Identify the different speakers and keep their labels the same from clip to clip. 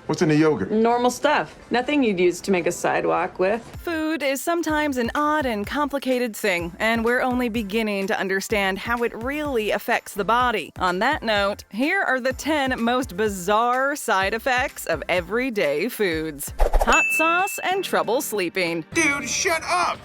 Speaker 1: What's in the yogurt?
Speaker 2: Normal stuff. Nothing you'd use to make a sidewalk with.
Speaker 3: Food is sometimes an odd and complicated thing, and we're only beginning to understand how it really affects the body. On that note, here are the 10 most bizarre side effects of everyday foods. Hot sauce and trouble sleeping.
Speaker 4: Dude, shut up!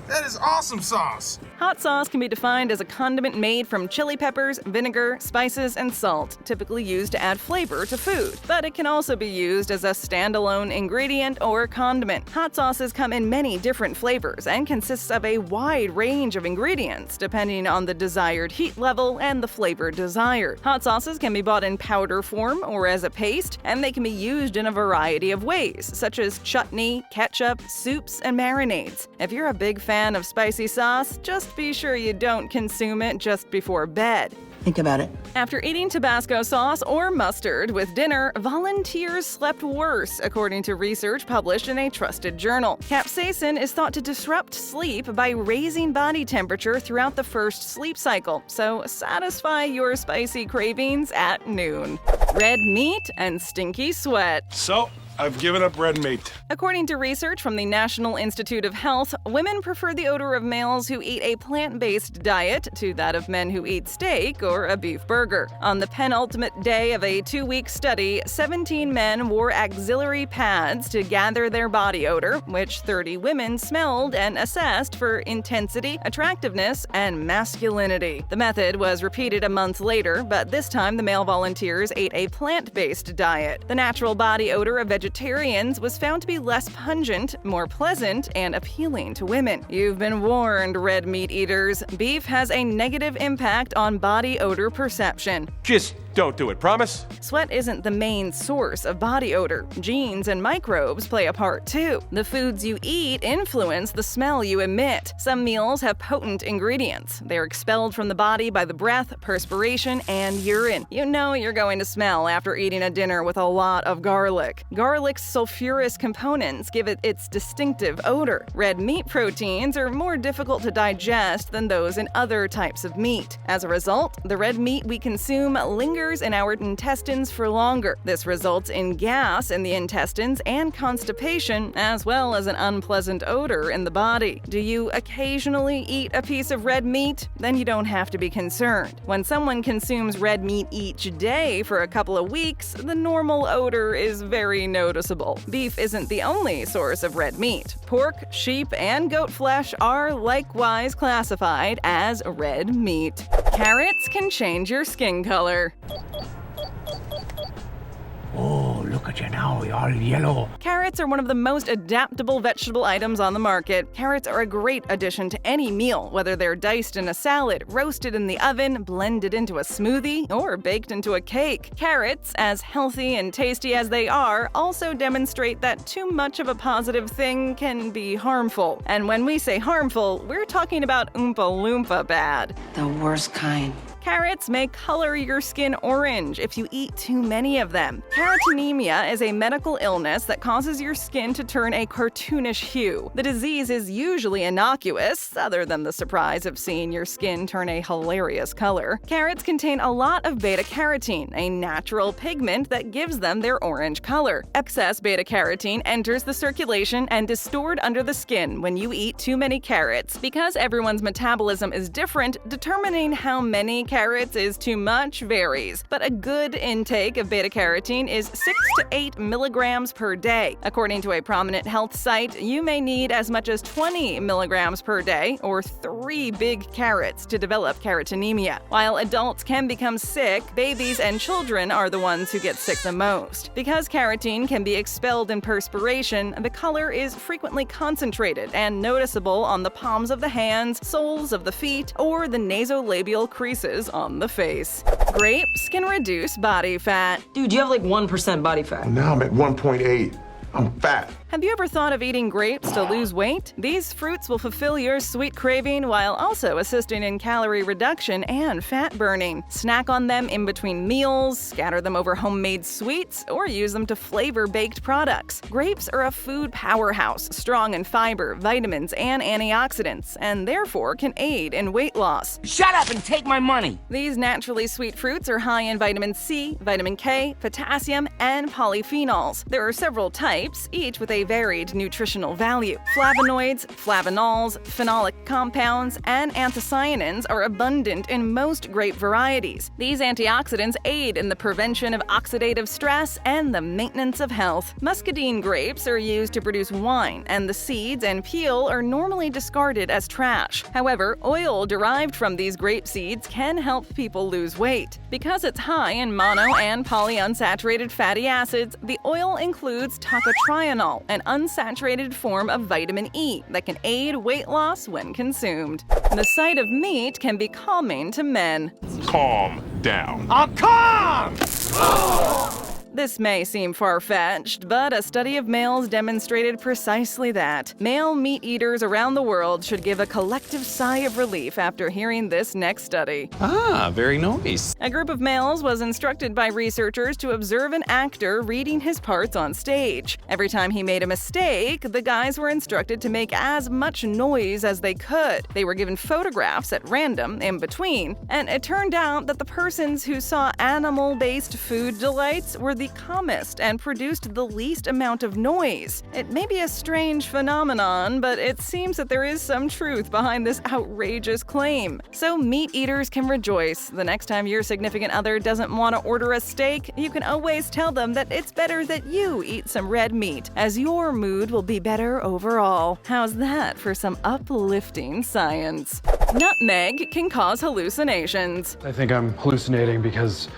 Speaker 4: That is awesome sauce!
Speaker 3: Hot sauce can be defined as a condiment made from chili peppers, vinegar, spices, and salt, typically used to add flavor to food. But it can also be used as a standalone ingredient or condiment. Hot sauces come in many different flavors and consists of a wide range of ingredients, depending on the desired heat level and the flavor desired. Hot sauces can be bought in powder form or as a paste, and they can be used in a variety of ways, such as chutney, ketchup, soups, and marinades. If you're a big fan of spicy sauce, just be sure you don't consume it just before bed.
Speaker 5: Think about it.
Speaker 3: After eating Tabasco sauce or mustard with dinner, volunteers slept worse, according to research published in a trusted journal. Capsaicin is thought to disrupt sleep by raising body temperature throughout the first sleep cycle, so satisfy your spicy cravings at noon. Red meat and stinky sweat.
Speaker 4: So, I've given up red meat.
Speaker 3: According to research from the National Institute of Health, women prefer the odor of males who eat a plant-based diet to that of men who eat steak or a beef burger. On the penultimate day of a 2-week study, 17 men wore auxiliary pads to gather their body odor, which 30 women smelled and assessed for intensity, attractiveness, and masculinity. The method was repeated a month later, but this time the male volunteers ate a plant-based diet. The natural body odor of vegetarians was found to be less pungent, more pleasant, and appealing to women. You've been warned, red meat eaters. Beef has a negative impact on body odor perception.
Speaker 6: Just don't do it, promise?
Speaker 3: Sweat isn't the main source of body odor. Genes and microbes play a part too. The foods you eat influence the smell you emit. Some meals have potent ingredients. They're expelled from the body by the breath, perspiration, and urine. You know you're going to smell after eating a dinner with a lot of garlic. Garlic's sulfurous components give it its distinctive odor. Red meat proteins are more difficult to digest than those in other types of meat. As a result, the red meat we consume lingers in our intestines for longer. This results in gas in the intestines and constipation, as well as an unpleasant odor in the body. Do you occasionally eat a piece of red meat? Then you don't have to be concerned. When someone consumes red meat each day for a couple of weeks, the normal odor is very noticeable. Beef isn't the only source of red meat. Pork, sheep, and goat flesh are likewise classified as red meat. Carrots can change your skin color.
Speaker 5: Oh, look at you now, you're all yellow.
Speaker 3: Carrots are one of the most adaptable vegetable items on the market. Carrots are a great addition to any meal, whether they're diced in a salad, roasted in the oven, blended into a smoothie, or baked into a cake. Carrots, as healthy and tasty as they are, also demonstrate that too much of a positive thing can be harmful. And when we say harmful, we're talking about Oompa Loompa bad.
Speaker 5: The worst kind.
Speaker 3: Carrots may color your skin orange if you eat too many of them. Carotenemia is a medical illness that causes your skin to turn a cartoonish hue. The disease is usually innocuous, other than the surprise of seeing your skin turn a hilarious color. Carrots contain a lot of beta-carotene, a natural pigment that gives them their orange color. Excess beta-carotene enters the circulation and is stored under the skin when you eat too many carrots. Because everyone's metabolism is different, determining how many carrots is too much varies, but a good intake of beta-carotene is 6 to 8 milligrams per day. According to a prominent health site, you may need as much as 20 milligrams per day, or 3 big carrots, to develop carotenemia. While adults can become sick, babies and children are the ones who get sick the most. Because carotene can be expelled in perspiration, the color is frequently concentrated and noticeable on the palms of the hands, soles of the feet, or the nasolabial creases on the face. Grapes can reduce body fat.
Speaker 2: Dude, you have like 1% body fat.
Speaker 1: Now I'm at 1.8. I'm fat.
Speaker 3: Have you ever thought of eating grapes to lose weight? These fruits will fulfill your sweet craving while also assisting in calorie reduction and fat burning. Snack on them in between meals, scatter them over homemade sweets, or use them to flavor baked products. Grapes are a food powerhouse, strong in fiber, vitamins, and antioxidants, and therefore can aid in weight loss.
Speaker 5: Shut up and take my money.
Speaker 3: These naturally sweet fruits are high in vitamin C, vitamin K, potassium, and polyphenols. There are several types, each with a varied nutritional value. Flavonoids, flavanols, phenolic compounds, and anthocyanins are abundant in most grape varieties. These antioxidants aid in the prevention of oxidative stress and the maintenance of health. Muscadine grapes are used to produce wine, and the seeds and peel are normally discarded as trash. However, oil derived from these grape seeds can help people lose weight. Because it's high in mono and polyunsaturated fatty acids, the oil includes tocotrienol, an unsaturated form of vitamin E that can aid weight loss when consumed. The sight of meat can be calming to men.
Speaker 6: Calm down.
Speaker 5: I'm calm!
Speaker 3: This may seem far-fetched, but a study of males demonstrated precisely that. Male meat eaters around the world should give a collective sigh of relief after hearing this next study.
Speaker 1: Ah, very nice.
Speaker 3: A group of males was instructed by researchers to observe an actor reading his parts on stage. Every time he made a mistake, the guys were instructed to make as much noise as they could. They were given photographs at random in between, and it turned out that the persons who saw animal-based food delights were the calmest and produced the least amount of noise. It may be a strange phenomenon, but it seems that there is some truth behind this outrageous claim. So meat eaters can rejoice. The next time your significant other doesn't want to order a steak, you can always tell them that it's better that you eat some red meat, as your mood will be better overall. How's that for some uplifting science? Nutmeg can cause hallucinations.
Speaker 7: I think I'm hallucinating because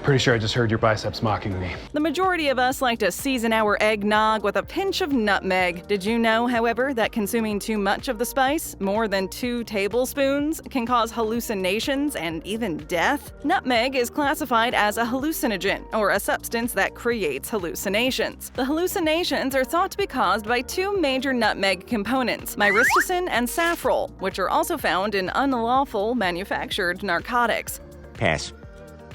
Speaker 7: pretty sure I just heard your biceps mocking me.
Speaker 3: The majority of us like to season our eggnog with a pinch of nutmeg. Did you know, however, that consuming too much of the spice, more than 2 tablespoons, can cause hallucinations and even death? Nutmeg is classified as a hallucinogen, or a substance that creates hallucinations. The hallucinations are thought to be caused by 2 major nutmeg components, myristicin and safrole, which are also found in unlawful manufactured narcotics.
Speaker 5: Pass.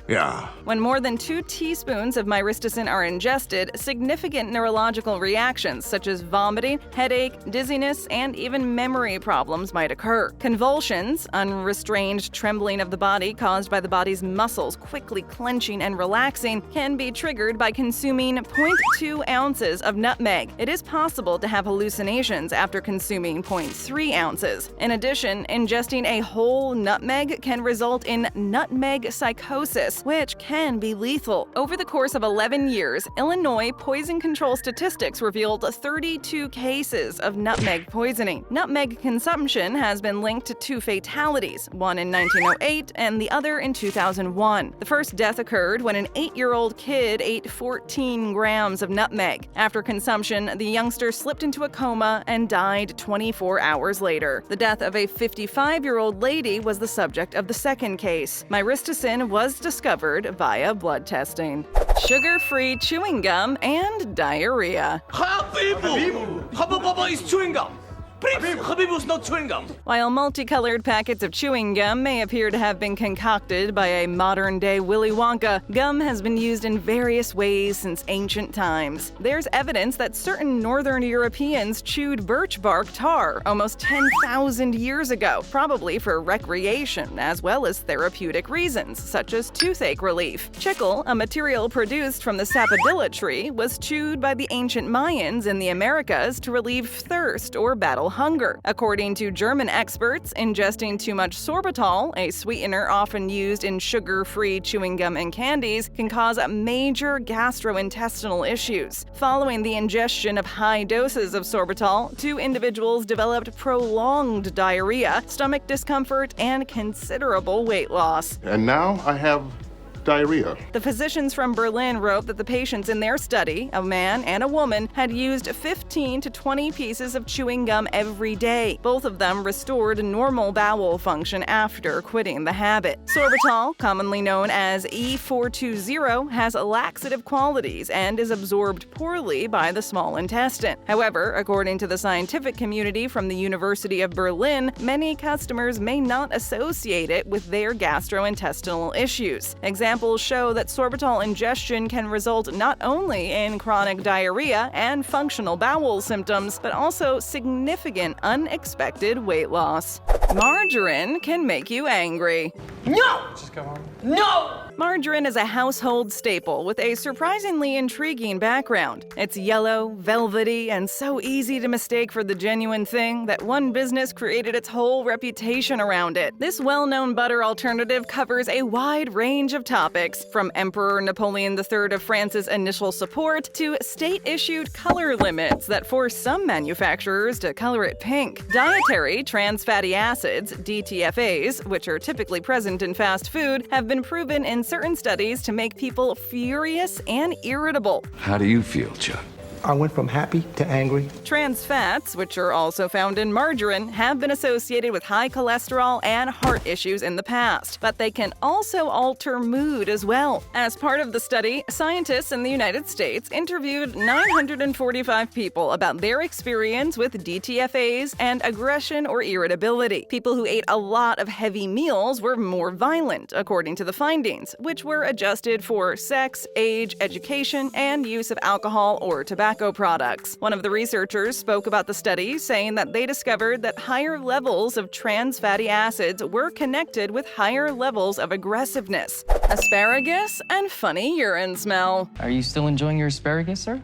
Speaker 5: Yeah.
Speaker 3: When more than 2 teaspoons of myristicin are ingested, significant neurological reactions such as vomiting, headache, dizziness, and even memory problems might occur. Convulsions, unrestrained trembling of the body caused by the body's muscles quickly clenching and relaxing, can be triggered by consuming 0.2 ounces of nutmeg. It is possible to have hallucinations after consuming 0.3 ounces. In addition, ingesting a whole nutmeg can result in nutmeg psychosis, which can be lethal. Over the course of 11 years, Illinois poison control statistics revealed 32 cases of nutmeg poisoning. Nutmeg consumption has been linked to 2 fatalities, one in 1908 and the other in 2001. The first death occurred when an 8-year-old kid ate 14 grams of nutmeg. After consumption, the youngster slipped into a coma and died 24 hours later. The death of a 55-year-old lady was the subject of the second case. Myristicin was discovered via blood testing. Sugar-free chewing gum and diarrhea.
Speaker 5: Habibu is chewing gum. Habibu's not chewing gum.
Speaker 3: While multicolored packets of chewing gum may appear to have been concocted by a modern-day Willy Wonka, gum has been used in various ways since ancient times. There's evidence that certain northern Europeans chewed birch bark tar almost 10,000 years ago, probably for recreation as well as therapeutic reasons, such as toothache relief. Chicle, a material produced from the sapodilla tree, was chewed by the ancient Mayans in the Americas to relieve thirst or battle hunger. According to German experts, ingesting too much sorbitol, a sweetener often used in sugar-free chewing gum and candies, can cause major gastrointestinal issues. Following the ingestion of high doses of sorbitol, 2 individuals developed prolonged diarrhea, stomach discomfort, and considerable weight loss.
Speaker 8: And now I have diarrhea.
Speaker 3: The physicians from Berlin wrote that the patients in their study, a man and a woman, had used 15 to 20 pieces of chewing gum every day. Both of them restored normal bowel function after quitting the habit. Sorbitol, commonly known as E420, has laxative qualities and is absorbed poorly by the small intestine. However, according to the scientific community from the University of Berlin, many customers may not associate it with their gastrointestinal issues. Examples show that sorbitol ingestion can result not only in chronic diarrhea and functional bowel symptoms, but also significant unexpected weight loss. Margarine can make you angry.
Speaker 5: No! No!
Speaker 3: Margarine is a household staple with a surprisingly intriguing background. It's yellow, velvety, and so easy to mistake for the genuine thing that one business created its whole reputation around it. This well-known butter alternative covers a wide range of topics, from Emperor Napoleon III of France's initial support to state-issued color limits that force some manufacturers to color it pink. Dietary trans fatty acids, DTFAs, which are typically present in fast food, have been proven in certain studies to make people furious and irritable.
Speaker 9: How do you feel, Chuck?
Speaker 10: I went from happy to angry.
Speaker 3: Trans fats, which are also found in margarine, have been associated with high cholesterol and heart issues in the past, but they can also alter mood as well. As part of the study, scientists in the United States interviewed 945 people about their experience with DTFAs and aggression or irritability. People who ate a lot of heavy meals were more violent, according to the findings, which were adjusted for sex, age, education, and use of alcohol or tobacco products. One of the researchers spoke about the study, saying that they discovered that higher levels of trans fatty acids were connected with higher levels of aggressiveness. Asparagus and funny urine smell.
Speaker 11: Are you still enjoying your asparagus, sir?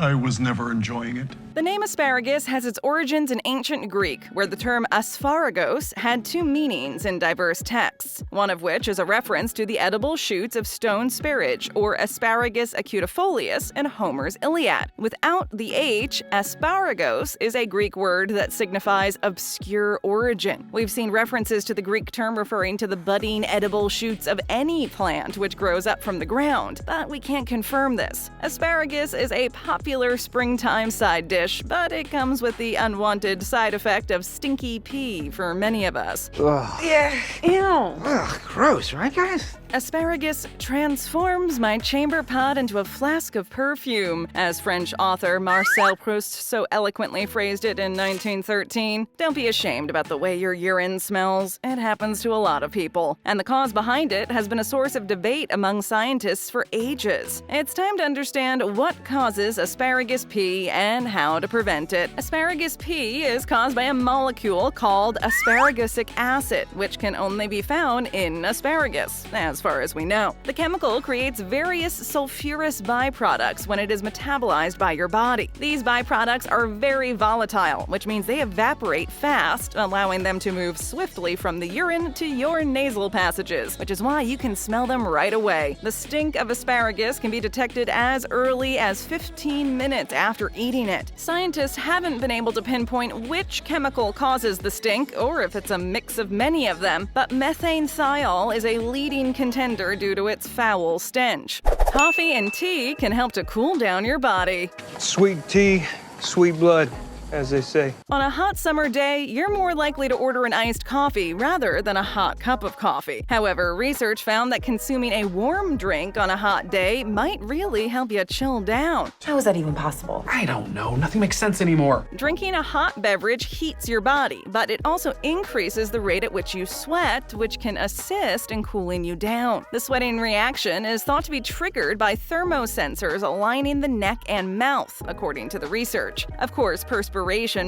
Speaker 12: I was never enjoying it.
Speaker 3: The name asparagus has its origins in ancient Greek, where the term asparagos had two meanings in diverse texts, one of which is a reference to the edible shoots of stone sparage, or Asparagus acutifolius, in Homer's Iliad. Without the H, asparagos is a Greek word that signifies obscure origin. We've seen references to the Greek term referring to the budding edible shoots of any plant which grows up from the ground, but we can't confirm this. Asparagus is a popular springtime side dish, but it comes with the unwanted side effect of stinky pee for many of us.
Speaker 10: Ugh.
Speaker 2: Yeah. Ew.
Speaker 10: Ugh, gross, right, guys?
Speaker 3: Asparagus transforms my chamber pot into a flask of perfume, as French author Marcel Proust so eloquently phrased it in 1913. Don't be ashamed about the way your urine smells. It happens to a lot of people. And the cause behind it has been a source of debate among scientists for ages. It's time to understand what causes asparagus pee and how to prevent it. Asparagus pee is caused by a molecule called asparagusic acid, which can only be found in asparagus, as far as we know. The chemical creates various sulfurous byproducts when it is metabolized by your body. These byproducts are very volatile, which means they evaporate fast, allowing them to move swiftly from the urine to your nasal passages, which is why you can smell them right away. The stink of asparagus can be detected as early as 15 minutes after eating it. Scientists haven't been able to pinpoint which chemical causes the stink, or if it's a mix of many of them, but methane thiol is a leading contender due to its foul stench. Coffee and tea can help to cool down your body.
Speaker 13: Sweet tea, sweet blood, as they say.
Speaker 3: On a hot summer day, you're more likely to order an iced coffee rather than a hot cup of coffee. However, research found that consuming a warm drink on a hot day might really help you chill down.
Speaker 14: How is that even possible?
Speaker 7: I don't know. Nothing makes sense anymore.
Speaker 3: Drinking a hot beverage heats your body, but it also increases the rate at which you sweat, which can assist in cooling you down. The sweating reaction is thought to be triggered by thermosensors lining the neck and mouth, according to the research. Of course, perspiration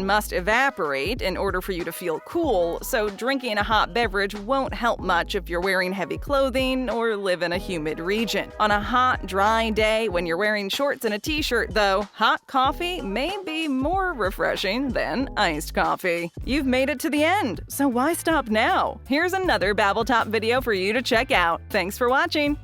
Speaker 3: must evaporate in order for you to feel cool, so drinking a hot beverage won't help much if you're wearing heavy clothing or live in a humid region. On a hot, dry day when you're wearing shorts and a t-shirt, though, hot coffee may be more refreshing than iced coffee. You've made it to the end, so why stop now? Here's another BabbleTop video for you to check out. Thanks for watching!